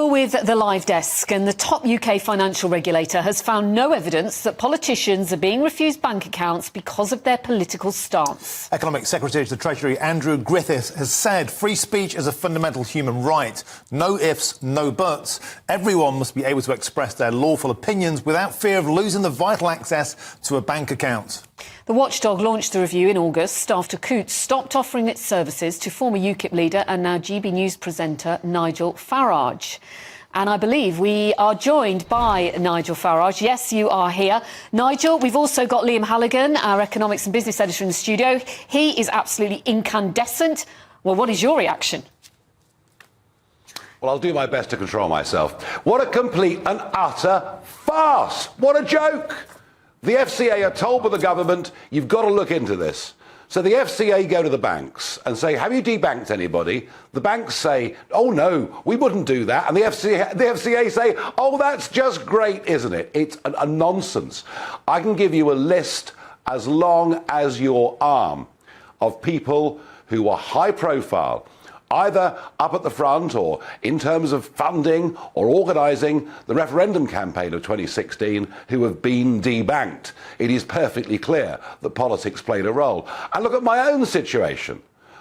You're with The Live Desk, and the top UK financial regulator has found no evidence that politicians are being refused bank accounts because of their political stance. Economic Secretary to the Treasury Andrew Griffiths has said free speech is a fundamental human right. No ifs, no buts. Everyone must be able to express their lawful opinions without fear of losing the vital access to a bank account. The watchdog launched the review in August after Coutts stopped offering its services to former UKIP leader and now GBNews presenter Nigel Farage. And I believe we are joined by Nigel Farage. Yes, you are here. Nigel, we've also got Liam Halligan, our economics and business editor in the studio. He is absolutely incandescent. Well, what is your reaction? Well, I'll do my best to control myself. What a complete and utter farce. What a joke. The FCA are told by the government, you've got to look into this. So the FCA go to the banks and say, have you debanked anybody? The banks say, oh, no, we wouldn't do that. And the FCA say, oh, that's just great, isn't it? It's a nonsense. I can give you a list as long as your arm of people who are high profile, either up at the front or in terms of funding or organising the referendum campaign of 2016, who have been debanked. It is perfectly clear that politics played a role. And look at my own situation.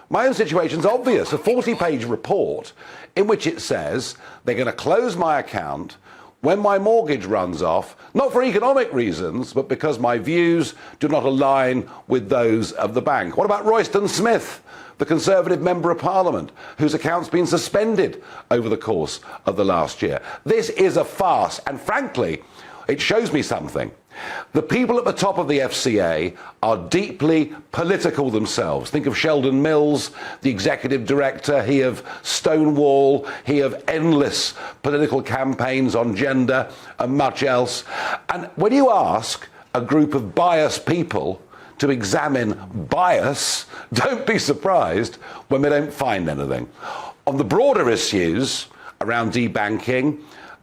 My own situation's obvious. A 40-page report in which it says they're going to close my account when my mortgage runs off, not for economic reasons, but because my views do not align with those of the bank. What about Royston Smith, the Conservative Member of Parliament, whose account's been suspended over the course of the last year? This is a farce, and frankly, it shows me something. The people at the top of the FCA are deeply political themselves. Think of Sheldon Mills, the executive director, he of Stonewall, he of endless political campaigns on gender and much else. And when you ask a group of biased people to examine bias, don't be surprised when they don't find anything. On the broader issues around debanking,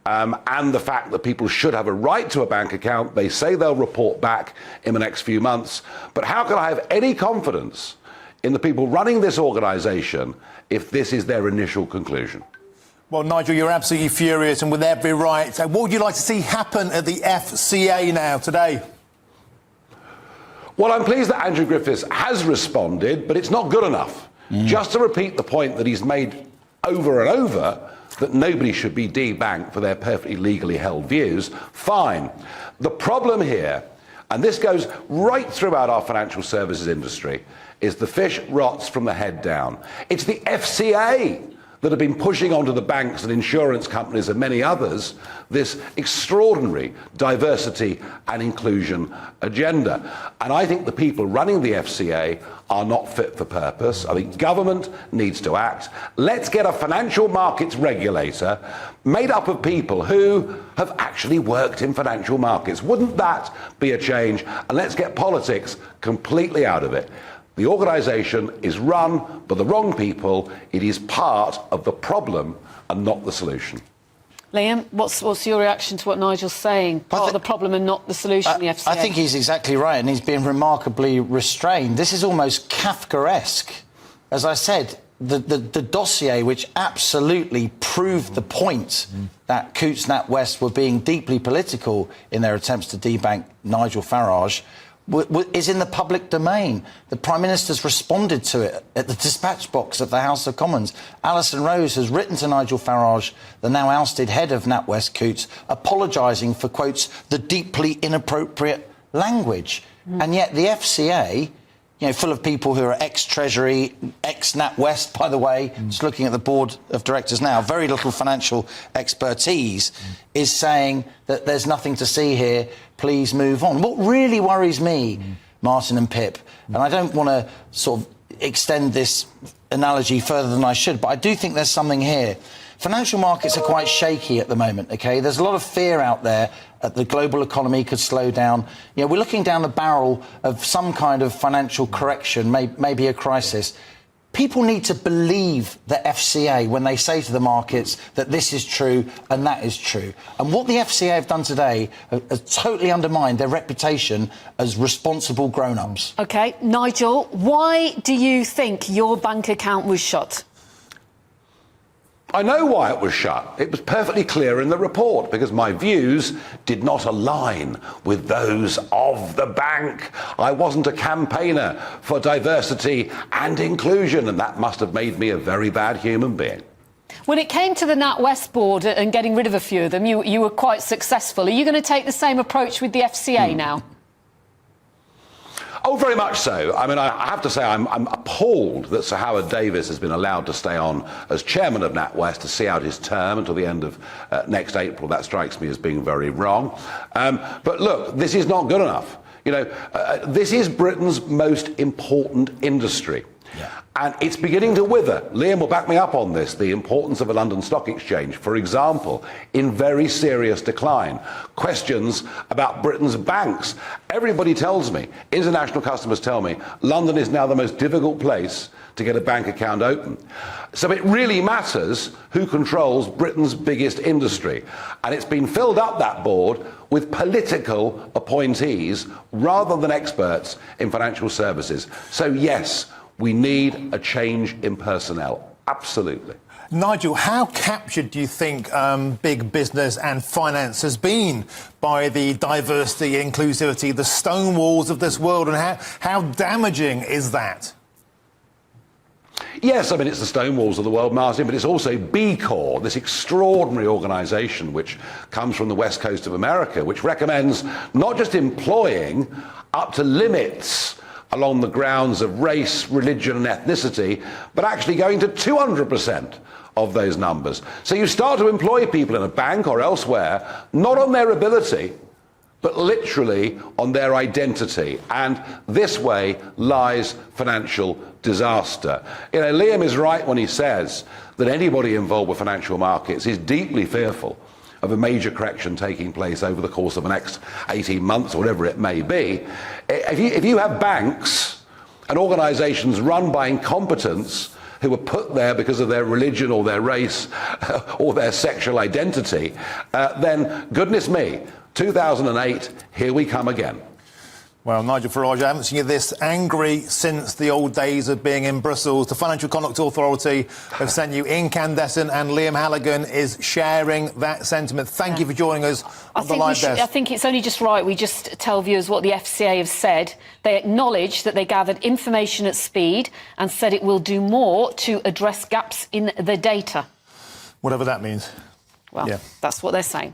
and the fact that people should have a right to a bank account, they say they'll report back in the next few months. But how can I have any confidence in the people running this organisation if this is their initial conclusion? Well, Nigel, you're absolutely furious and with every right. So what would you like to see happen at the FCA now, today? Well, I'm pleased that Andrew Griffiths has responded, but it's not good enough. Just to repeat the point that he's made over and over, that nobody should be debanked for their perfectly legally held views, fine. The problem here, and this goes right throughout our financial services industry, is the fish rots from the head down. It's the FCA that have been pushing onto the banks and insurance companies and many others this extraordinary diversity and inclusion agenda. And I think the people running the FCA are not fit for purpose. I think government needs to act. Let's get a financial markets regulator made up of people who have actually worked in financial markets. Wouldn't that be a change? And let's get politics completely out of it. The organisation is run by the wrong people. It is part of the problem and not the solution. Liam, what's your reaction to what Nigel's saying? Part of the problem and not the solution, the FCA? I think he's exactly right, and he's being remarkably restrained. This is almost Kafkaesque. As I said, the dossier which absolutely proved the point that Coutts, NatWest were being deeply political in their attempts to debank Nigel Farage is in the public domain. The Prime Minister's responded to it at the dispatch box of the House of Commons. Alison Rose has written to Nigel Farage, the now ousted head of NatWest Coutts, apologising for, quotes, the deeply inappropriate language. And yet the FCA, you know, full of people who are ex-Treasury, ex-NatWest, by the way, just looking at the board of directors now, very little financial expertise, is saying that there's nothing to see here, please move on. What really worries me, Martin and Pip, and I don't want to sort of extend this analogy further than I should, but I do think there's something here. Financial markets are quite shaky at the moment, OK? There's a lot of fear out there that the global economy could slow down. You know, we're looking down the barrel of some kind of financial correction, maybe a crisis. People need to believe the FCA when they say to the markets that this is true and that is true. And what the FCA have done today has totally undermined their reputation as responsible grown-ups. OK, Nigel, why do you think your bank account was shut? I know why it was shut. It was perfectly clear in the report, because my views did not align with those of the bank. I wasn't a campaigner for diversity and inclusion, and that must have made me a very bad human being. When it came to the NatWest board and getting rid of a few of them, you were quite successful. Are you going to take the same approach with the FCA now? Oh, very much so. I mean, I have to say I'm appalled that Sir Howard Davis has been allowed to stay on as chairman of NatWest to see out his term until the end of next April. That strikes me as being very wrong. But look, this is not good enough. You know, this is Britain's most important industry. Yeah. And it's beginning to wither. Liam will back me up on this. The importance of a London Stock Exchange, for example, in very serious decline. Questions about Britain's banks. Everybody tells me, international customers tell me, London is now the most difficult place to get a bank account open. So it really matters who controls Britain's biggest industry. And it's been filled up, that board, with political appointees rather than experts in financial services. So yes, we need a change in personnel. Absolutely. Nigel, how captured do you think big business and finance has been by the diversity, inclusivity, the stonewalls of this world, and how damaging is that? Yes, I mean, it's the stonewalls of the world, Martin, but it's also B Corps, this extraordinary organisation which comes from the west coast of America, which recommends not just employing up to limits along the grounds of race, religion and ethnicity, but actually going to 200% of those numbers. So you start to employ people in a bank or elsewhere, not on their ability, but literally on their identity. And this way lies financial disaster. You know, Liam is right when he says that anybody involved with financial markets is deeply fearful of a major correction taking place over the course of the next 18 months, or whatever it may be. If you have banks and organisations run by incompetents who were put there because of their religion or their race or their sexual identity, then goodness me, 2008, here we come again. Well, Nigel Farage, I haven't seen you this angry since the old days of being in Brussels. The Financial Conduct Authority have sent you incandescent, and Liam Halligan is sharing that sentiment. Thank you for joining us on the live desk. I think it's only just right we just tell viewers what the FCA have said. They acknowledge that they gathered information at speed and said it will do more to address gaps in the data. Whatever that means. Well, yeah. That's what they're saying.